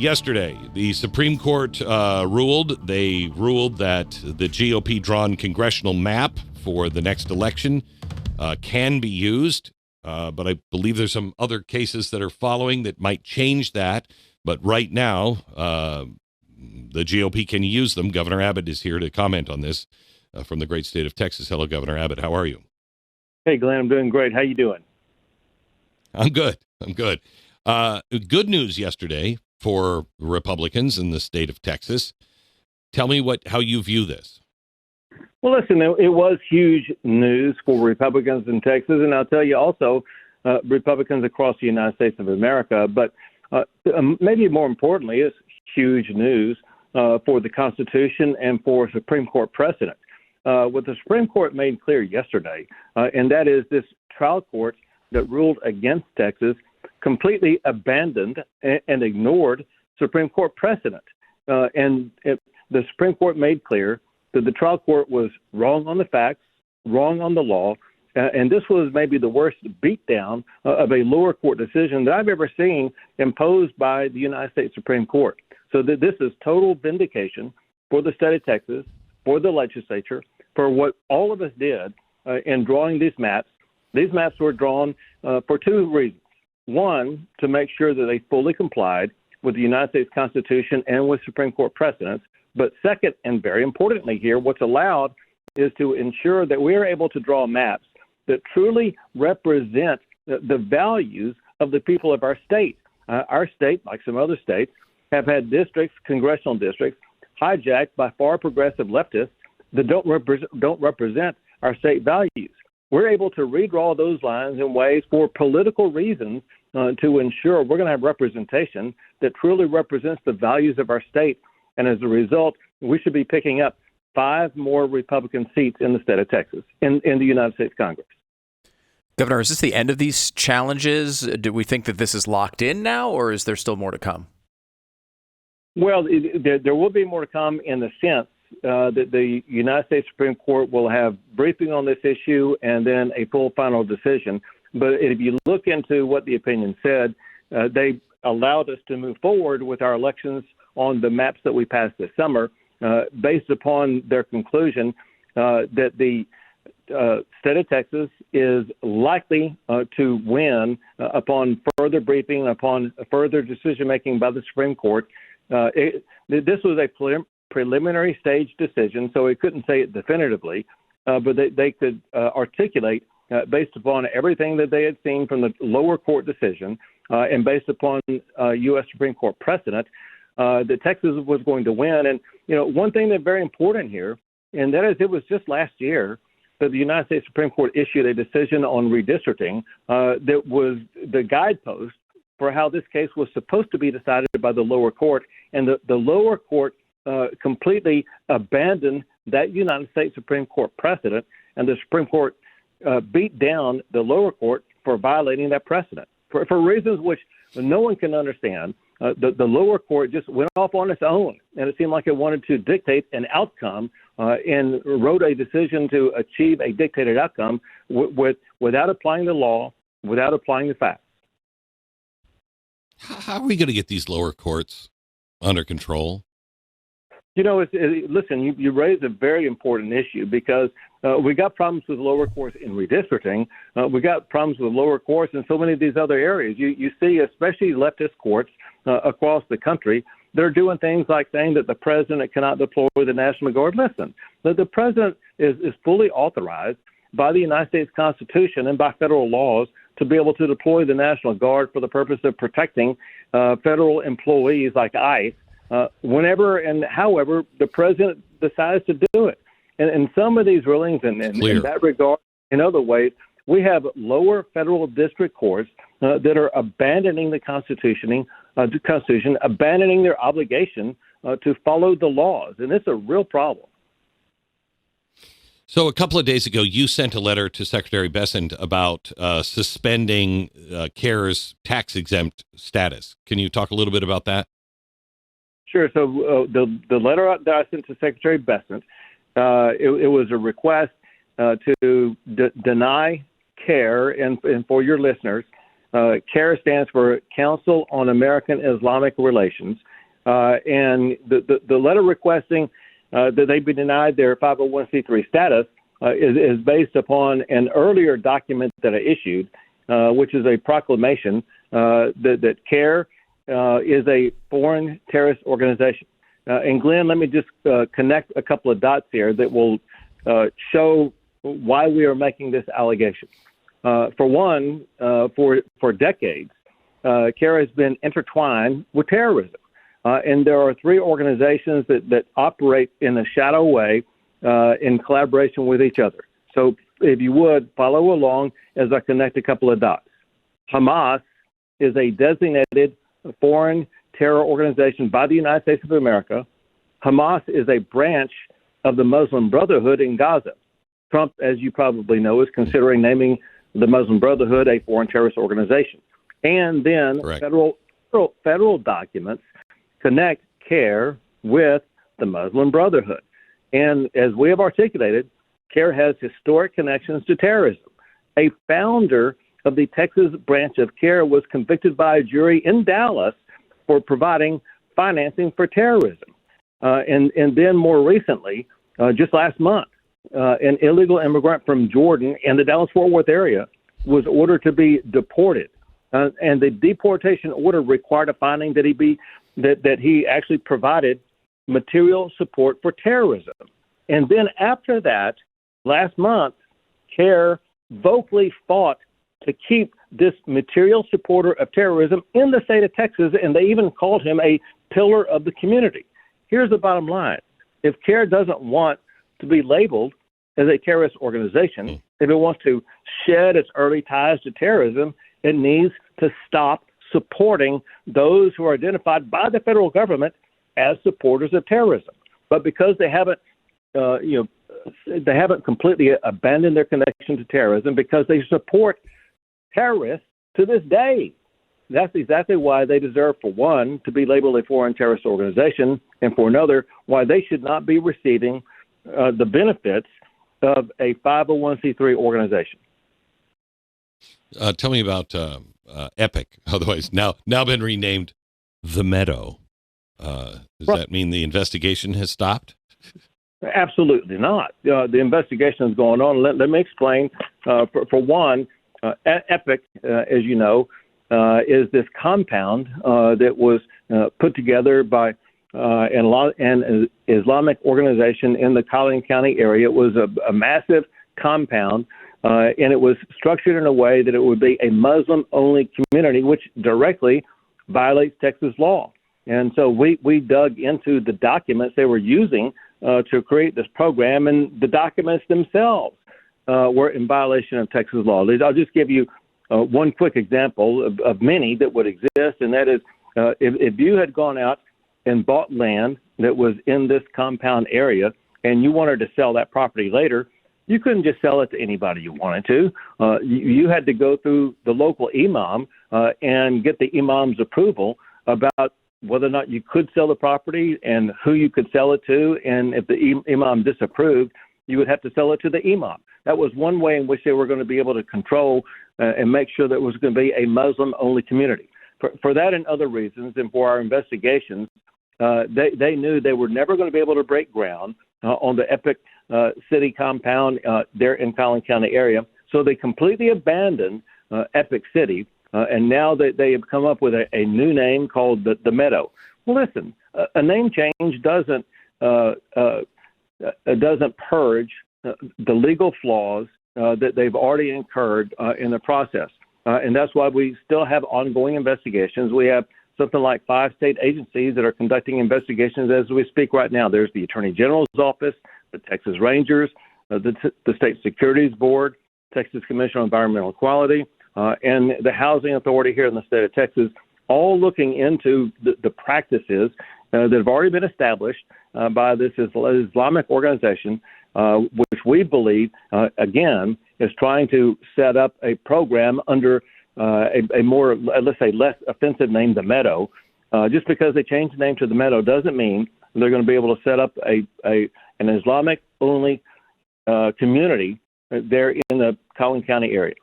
Yesterday, the Supreme Court ruled. They ruled that the GOP-drawn congressional map for the next election can be used. But I believe there's some other cases that are following that might change that. But right now, the GOP can use them. Governor Abbott is here to comment on this from the great state of Texas. Hello, Governor Abbott. How are you? Hey, Glenn. I'm doing great. How you doing? I'm good. Good news yesterday for Republicans in the state of Texas. Tell me how you view this. Well, listen, it was huge news for Republicans in Texas, and I'll tell you also Republicans across the United States of America. But maybe more importantly, it's huge news for the Constitution and for Supreme Court precedent. What the Supreme Court made clear yesterday, and that is this trial court that ruled against Texas completely abandoned and ignored Supreme Court precedent. The Supreme Court made clear that the trial court was wrong on the facts, wrong on the law, and this was maybe the worst beatdown of a lower court decision that I've ever seen imposed by the United States Supreme Court. So this is total vindication for the state of Texas, for the legislature, for what all of us did in drawing these maps. These maps were drawn for two reasons. One, to make sure that they fully complied with the United States Constitution and with Supreme Court precedents. But second, and very importantly here, what's allowed is to ensure that we are able to draw maps that truly represent the values of the people of our state. Our state, like some other states, have had districts, congressional districts, hijacked by far progressive leftists that don't represent our state values. We're able to redraw those lines in ways for political reasons to ensure we're going to have representation that truly represents the values of our state. And as a result, we should be picking up 5 more Republican seats in the state of Texas, in the United States Congress. Governor, is this the end of these challenges? Do we think that this is locked in now, or is there still more to come? Well, there will be more to come in the sense that the United States Supreme Court will have briefing on this issue and then a full final decision. But if you look into what the opinion said, they allowed us to move forward with our elections on the maps that we passed this summer, based upon their conclusion that the state of Texas is likely to win upon further briefing, upon further decision-making by the Supreme Court. This was a preliminary stage decision, so we couldn't say it definitively, but they could articulate, based upon everything that they had seen from the lower court decision and based upon U.S. Supreme Court precedent, that Texas was going to win. And, one thing that's very important here, and that is it was just last year that the United States Supreme Court issued a decision on redistricting that was the guidepost for how this case was supposed to be decided by the lower court. And the lower court completely abandoned that United States Supreme Court precedent, and the Supreme Court beat down the lower court for violating that precedent for reasons which no one can understand. The lower court just went off on its own, and it seemed like it wanted to dictate an outcome and wrote a decision to achieve a dictated outcome without applying the law, without applying the facts. How are we going to get these lower courts under control? Listen, you raised a very important issue because we got problems with lower courts in redistricting. We got problems with lower courts in so many of these other areas. You see, especially leftist courts across the country, they're doing things like saying that the president cannot deploy the National Guard. Listen, the president is fully authorized by the United States Constitution and by federal laws to be able to deploy the National Guard for the purpose of protecting federal employees like ICE. Whenever and however the president decides to do it. And some of these rulings in that regard, in other ways, we have lower federal district courts that are abandoning the Constitution, abandoning their obligation to follow the laws. And it's a real problem. So a couple of days ago, you sent a letter to Secretary Bessent about suspending CAIR's tax-exempt status. Can you talk a little bit about that? Sure. So the letter that I sent to Secretary Bessent, it was a request to deny CAIR, and for your listeners, CAIR stands for Council on American Islamic Relations. And the letter requesting that they be denied their 501c3 status is based upon an earlier document that I issued, which is a proclamation that CAIR is a foreign terrorist organization. And Glenn, let me just connect a couple of dots here that will show why we are making this allegation. For one, for decades, CAIR has been intertwined with terrorism. And there are three organizations that operate in a shadow way in collaboration with each other. So if you would, follow along as I connect a couple of dots. Hamas is a designated foreign terror organization by the United States of America. Hamas is a branch of the Muslim Brotherhood in Gaza. Trump, as you probably know, is considering naming the Muslim Brotherhood a foreign terrorist organization. And then federal documents connect CAIR with the Muslim Brotherhood. And as we have articulated, CAIR has historic connections to terrorism. A founder of the Texas branch of CAIR was convicted by a jury in Dallas for providing financing for terrorism. And then more recently, just last month, an illegal immigrant from Jordan in the Dallas-Fort Worth area was ordered to be deported. And the deportation order required a finding that he actually provided material support for terrorism. And then after that, last month, CAIR vocally fought to keep this material supporter of terrorism in the state of Texas, and they even called him a pillar of the community. Here's the bottom line. If CAIR doesn't want to be labeled as a terrorist organization, if it wants to shed its early ties to terrorism, it needs to stop supporting those who are identified by the federal government as supporters of terrorism. But because they haven't completely abandoned their connection to terrorism, because they support terrorists to this day. That's exactly why they deserve, for one, to be labeled a foreign terrorist organization, and for another, why they should not be receiving the benefits of a 501c3 organization. Tell me about EPIC, otherwise now been renamed The Meadow. Does that mean the investigation has stopped? Absolutely not. The investigation is going on. Let me explain. For one, EPIC, as you know, is this compound that was put together by an Islamic organization in the Collin County area. It was a massive compound, and it was structured in a way that it would be a Muslim-only community, which directly violates Texas law. And so we dug into the documents they were using to create this program, and the documents themselves were in violation of Texas law. I'll just give you one quick example of many that would exist, and that is if you had gone out and bought land that was in this compound area and you wanted to sell that property later, you couldn't just sell it to anybody you wanted to. You had to go through the local imam and get the imam's approval about whether or not you could sell the property and who you could sell it to. And if the imam disapproved, you would have to sell it to the imam. That was one way in which they were going to be able to control and make sure that it was going to be a Muslim-only community. For that and other reasons, and for our investigations, they knew they were never going to be able to break ground on the EPIC City compound there in Collin County area. So they completely abandoned EPIC City, and now they have come up with a new name called the Meadow. Well, listen, a name change doesn't purge the legal flaws that they've already incurred in the process. And that's why we still have ongoing investigations. We have something like 5 state agencies that are conducting investigations as we speak right now. There's the Attorney General's Office, the Texas Rangers, the State Securities Board, Texas Commission on Environmental Quality, and the Housing Authority here in the state of Texas, all looking into the practices that have already been established by this Islamic organization, which we believe, again, is trying to set up a program under a more, let's say, less offensive name, the Meadow. Just because they changed the name to the Meadow doesn't mean they're going to be able to set up an Islamic-only community there in the Collin County area.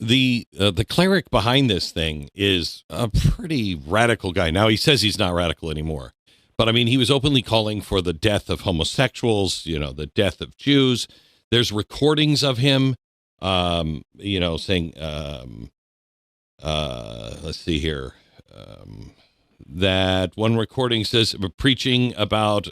the cleric behind this thing is a pretty radical guy. Now, he says he's not radical anymore. But, I mean, he was openly calling for the death of homosexuals, the death of Jews. There's recordings of him, saying, let's see here, that one recording says preaching about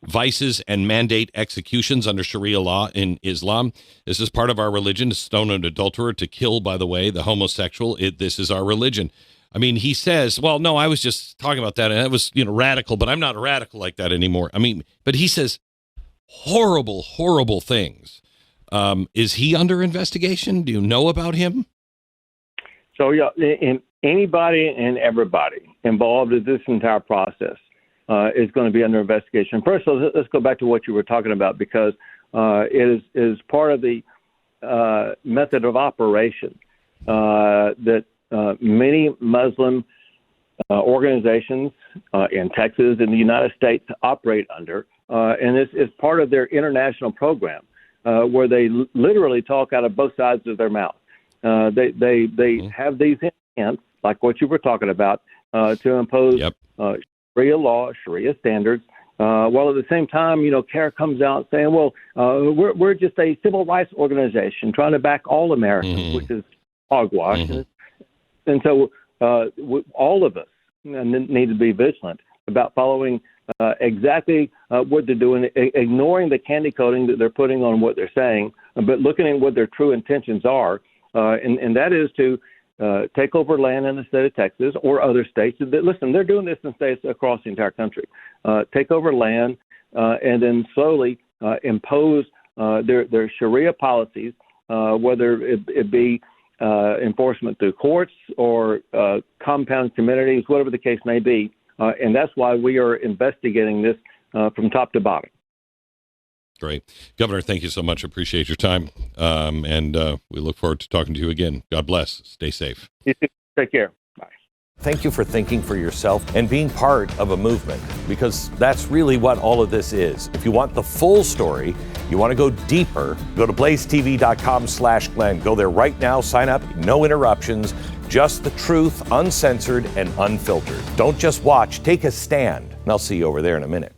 vices and mandate executions under Sharia law in Islam. This is part of our religion, to stone an adulterer, to kill, by the way, the homosexual. This is our religion. I mean, he says, well, no, I was just talking about that, and that was, radical, but I'm not radical like that anymore. I mean, but he says horrible, horrible things. Is he under investigation? Do you know about him? So, yeah, anybody and everybody involved in this entire process is going to be under investigation. First, let's go back to what you were talking about, because it is part of the method of operation that many Muslim organizations in Texas and the United States operate under, and this is part of their international program where they literally talk out of both sides of their mouth. They have these intents, like what you were talking about, to impose Sharia law, Sharia standards, while at the same time, CAIR comes out saying, well, we're just a civil rights organization trying to back all Americans, which is hogwash. And so all of us need to be vigilant about following exactly what they're doing, ignoring the candy coating that they're putting on what they're saying, but looking at what their true intentions are. And that is to take over land in the state of Texas or other states. Listen, they're doing this in states across the entire country. Take over land and then slowly impose their Sharia policies, whether it be enforcement through courts or compound communities, whatever the case may be. And that's why we are investigating this from top to bottom. Great. Governor, thank you so much. Appreciate your time. And we look forward to talking to you again. God bless. Stay safe. You too. Take care. Bye. Thank you for thinking for yourself and being part of a movement, because that's really what all of this is. If you want the full story, you want to go deeper, go to blazetv.com/Glenn. Go there right now. Sign up. No interruptions. Just the truth, uncensored and unfiltered. Don't just watch. Take a stand. And I'll see you over there in a minute.